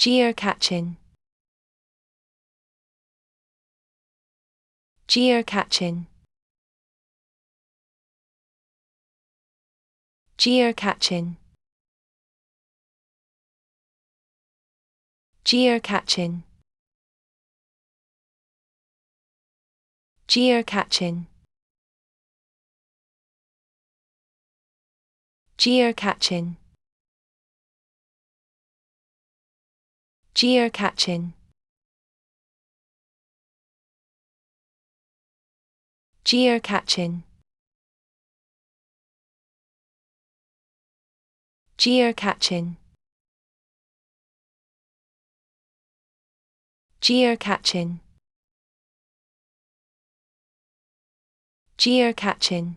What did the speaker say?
Geocaching. Geocaching. Geocaching. Geocaching. Geocaching. Geocaching. Geocaching. Geocaching. Geocaching. Geocaching. Geocaching.